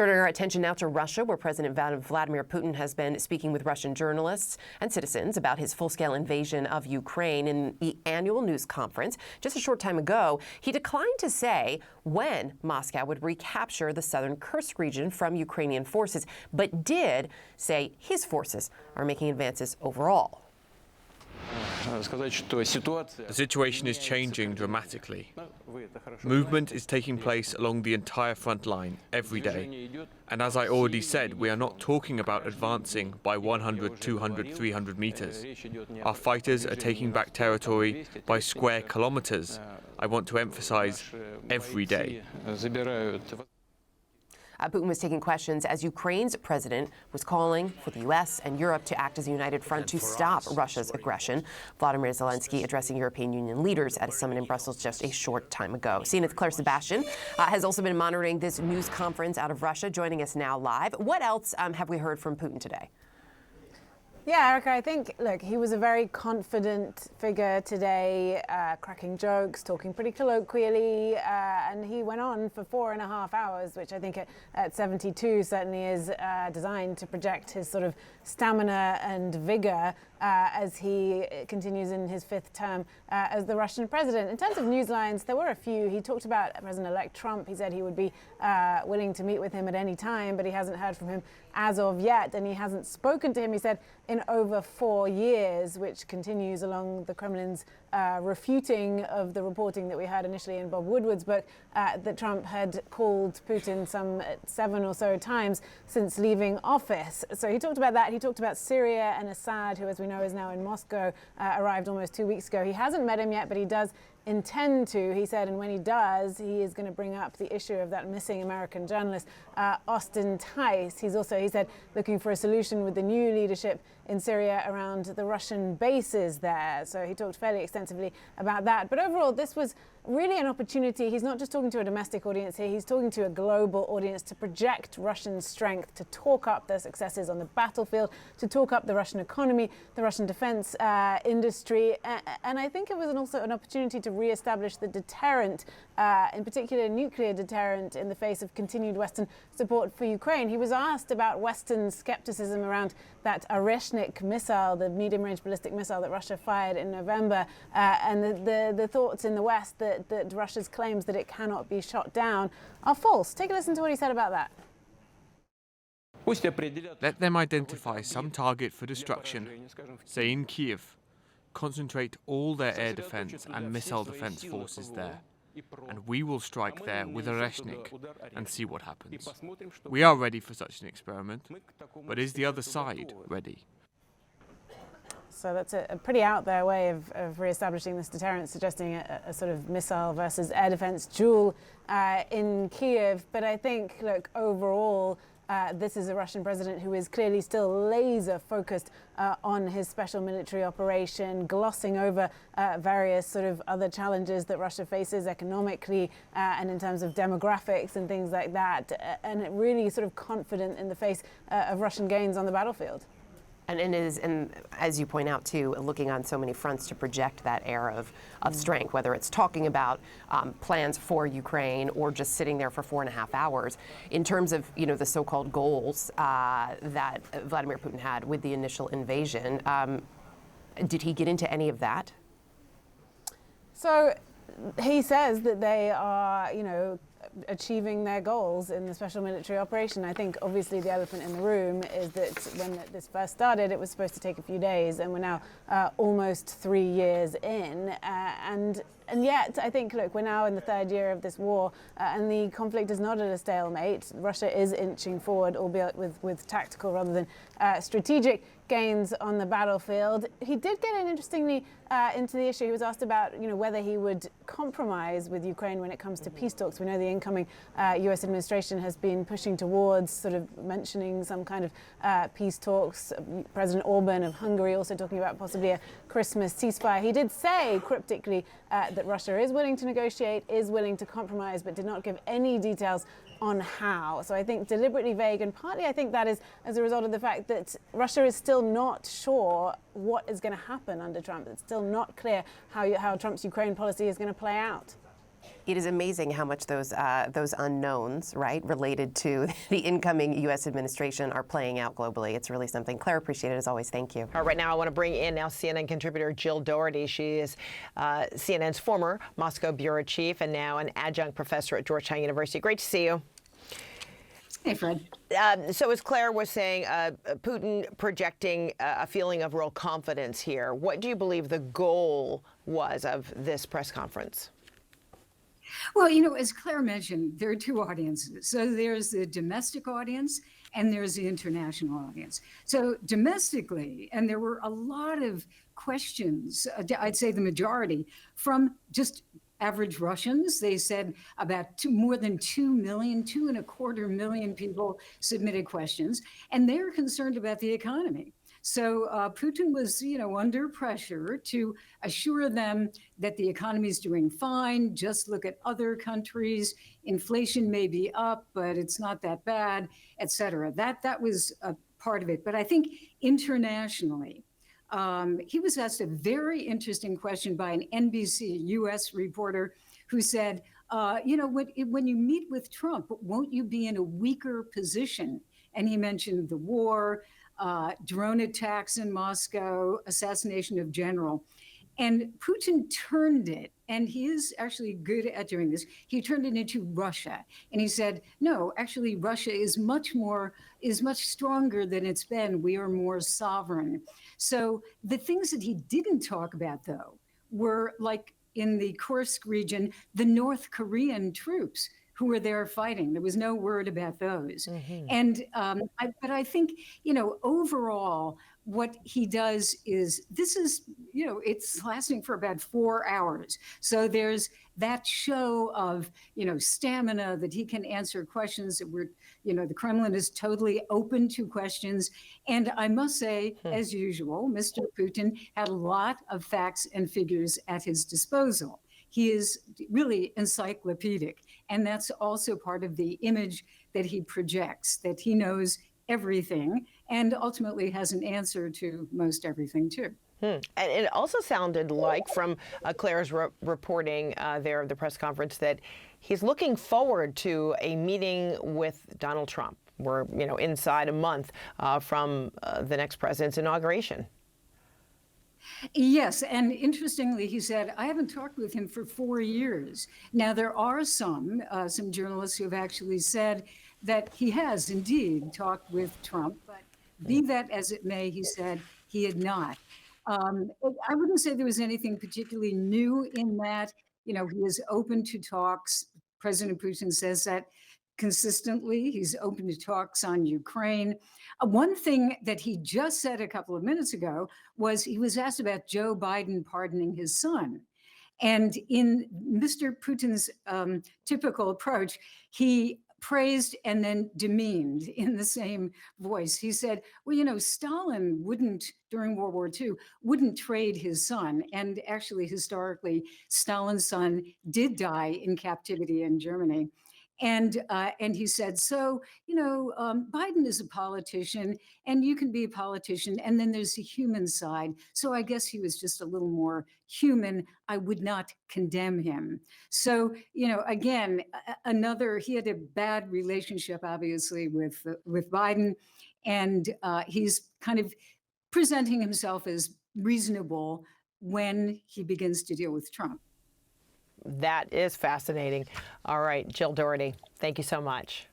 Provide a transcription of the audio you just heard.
Turning our attention now to Russia, where President Vladimir Putin has been speaking with Russian journalists and citizens about his full-scale invasion of Ukraine in the annual news conference. Just a short time ago, he declined to say when Moscow would recapture the southern Kursk region from Ukrainian forces, but did say his forces are making advances overall. The situation is changing dramatically. Movement is taking place along the entire front line every day. And as I already said, we are not talking about advancing by 100, 200, 300 meters. Our fighters are taking back territory by square kilometers. I want to emphasize every day. Putin was taking questions as Ukraine's president was calling for the U.S. and Europe to act as a united front to stop Russia's aggression. Volodymyr Zelensky addressing European Union leaders at a summit in Brussels just a short time ago. CNN's Claire Sebastian has also been monitoring this news conference out of Russia, joining us now live. What else have we heard from Putin today? Yeah, Erica, I think, look, he was a very confident figure today, cracking jokes, talking pretty colloquially, and he went on for 4.5 hours, which I think at 72 certainly is designed to project his sort of stamina and vigor as he continues in his 5th term as the Russian president. In terms of news lines, there were a few. He talked about President-elect Trump. He said he would be willing to meet with him at any time, but he hasn't heard from him as of yet, and he hasn't spoken to him, he said, in over 4 years, which continues along the Kremlin's refuting of the reporting that we heard initially in Bob Woodward's book, that Trump had called Putin some 7 or so times since leaving office. So he talked about that. He talked about Syria and Assad, who, as we know, is now in Moscow, arrived almost 2 weeks ago. He hasn't met him yet, but he does intend to, he said, and when he does, he is going to bring up the issue of that missing American journalist, Austin Tice. He's also, he said, looking for a solution with the new leadership in Syria around the Russian bases there. So he talked fairly extensively about that. But overall, this was really an opportunity. He's not just talking to a domestic audience here, he's talking to a global audience to project Russian strength, to talk up their successes on the battlefield, to talk up the Russian economy, the Russian defense industry. And I think it was also an opportunity to reestablish the deterrent, in particular nuclear deterrent, in the face of continued Western support for Ukraine. He was asked about Western skepticism around that Oreshnik missile, the medium-range ballistic missile that Russia fired in November, and the thoughts in the West that Russia's claims that it cannot be shot down are false. Take a listen to what he said about that. Let them identify some target for destruction, say in Kiev, concentrate all their air defense and missile defense forces there, and we will strike there with Oreshnik and see what happens. We are ready for such an experiment, but is the other side ready? So that's a pretty out there way of re-establishing this deterrent, suggesting a sort of missile versus air defense duel in Kiev. But I think, look, overall, this is a Russian president who is clearly still laser focused on his special military operation, glossing over various sort of other challenges that Russia faces economically and in terms of demographics and things like that, and really sort of confident in the face of Russian gains on the battlefield. And as you point out, too, looking on so many fronts to project that air of strength, whether it's talking about plans for Ukraine or just sitting there for 4.5 hours. In terms of, the so-called goals that Vladimir Putin had with the initial invasion, did he get into any of that? So he says that they are, achieving their goals in the special military operation. I think obviously the elephant in the room is that when this first started, it was supposed to take a few days, and we're now almost 3 years in. And yet, I think, look, we're now in the 3rd year of this war, and the conflict is not at a stalemate. Russia is inching forward, albeit with tactical rather than strategic gains on the battlefield. He did get in, interestingly, into the issue. He was asked about, whether he would compromise with Ukraine when it comes to peace talks. We know the incoming U.S. administration has been pushing towards sort of mentioning some kind of peace talks. President Orban of Hungary also talking about possibly a Christmas ceasefire. He did say cryptically that Russia is willing to negotiate, is willing to compromise, but did not give any details on how. So I think deliberately vague, and partly I think that is as a result of the fact that Russia is still not sure what is going to happen under Trump. It's still not clear how Trump's Ukraine policy is going to play out. It is amazing how much those unknowns, right, related to the incoming U.S. administration are playing out globally. It's really something. Claire, appreciate it as always. Thank you. All right, now I want to bring in now CNN contributor Jill Doherty. She is CNN's former Moscow bureau chief and now an adjunct professor at Georgetown University. Great to see you. Hey, Fred. So as Claire was saying, Putin projecting a feeling of real confidence here. What do you believe the goal was of this press conference? Well, you know, as Claire mentioned, there are two audiences. So there's the domestic audience and there's the international audience. So domestically, and there were a lot of questions, I'd say the majority, from just average Russians. They said about more than 2 million, 2.25 million people submitted questions, and they're concerned about the economy. So Putin was, you know, under pressure to assure them that the economy is doing fine. Just look at other countries. Inflation may be up, but it's not that bad, et cetera. That was a part of it. But I think internationally, he was asked a very interesting question by an NBC U.S. reporter who said, you know, when you meet with Trump, won't you be in a weaker position? And he mentioned the war, drone attacks in Moscow, assassination of general. And Putin turned it, and he is actually good at doing this. He turned it into Russia. And he said, no, actually, Russia is much stronger than it's been. We are more sovereign. So the things that he didn't talk about, though, were like in the Kursk region, the North Korean troops who were there fighting. There was no word about those. Mm-hmm. And but I think, you know, overall, what he does is, this is, you know, it's lasting for about 4 hours. So there's that show of, you know, stamina, that he can answer questions that were, you know, the Kremlin is totally open to questions. And I must say, as usual, Mr. Putin had a lot of facts and figures at his disposal. He is really encyclopedic. And that's also part of the image that he projects, that he knows everything and ultimately has an answer to most everything, too. And it also sounded like, from Claire's reporting there of the press conference, that he's looking forward to a meeting with Donald Trump. We're, you know, inside a month from the next president's inauguration. Yes, and interestingly, he said, I haven't talked with him for 4 years. Now, there are some journalists who have actually said that he has indeed talked with Trump, but be that as it may, he said he had not. I wouldn't say there was anything particularly new in that. You know, he is open to talks. President Putin says that consistently. He's open to talks on Ukraine. One thing that he just said a couple of minutes ago was he was asked about Joe Biden pardoning his son. And in Mr. Putin's typical approach, he praised and then demeaned in the same voice. He said, well, you know, Stalin wouldn't, during World War II, wouldn't trade his son. And actually, historically, Stalin's son did die in captivity in Germany. And he said, so, you know, Biden is a politician and you can be a politician. And then there's the human side. So I guess he was just a little more human. I would not condemn him. So, you know, again, he had a bad relationship, obviously, with Biden. And he's kind of presenting himself as reasonable when he begins to deal with Trump. That is fascinating. All right, Jill Doherty, thank you so much.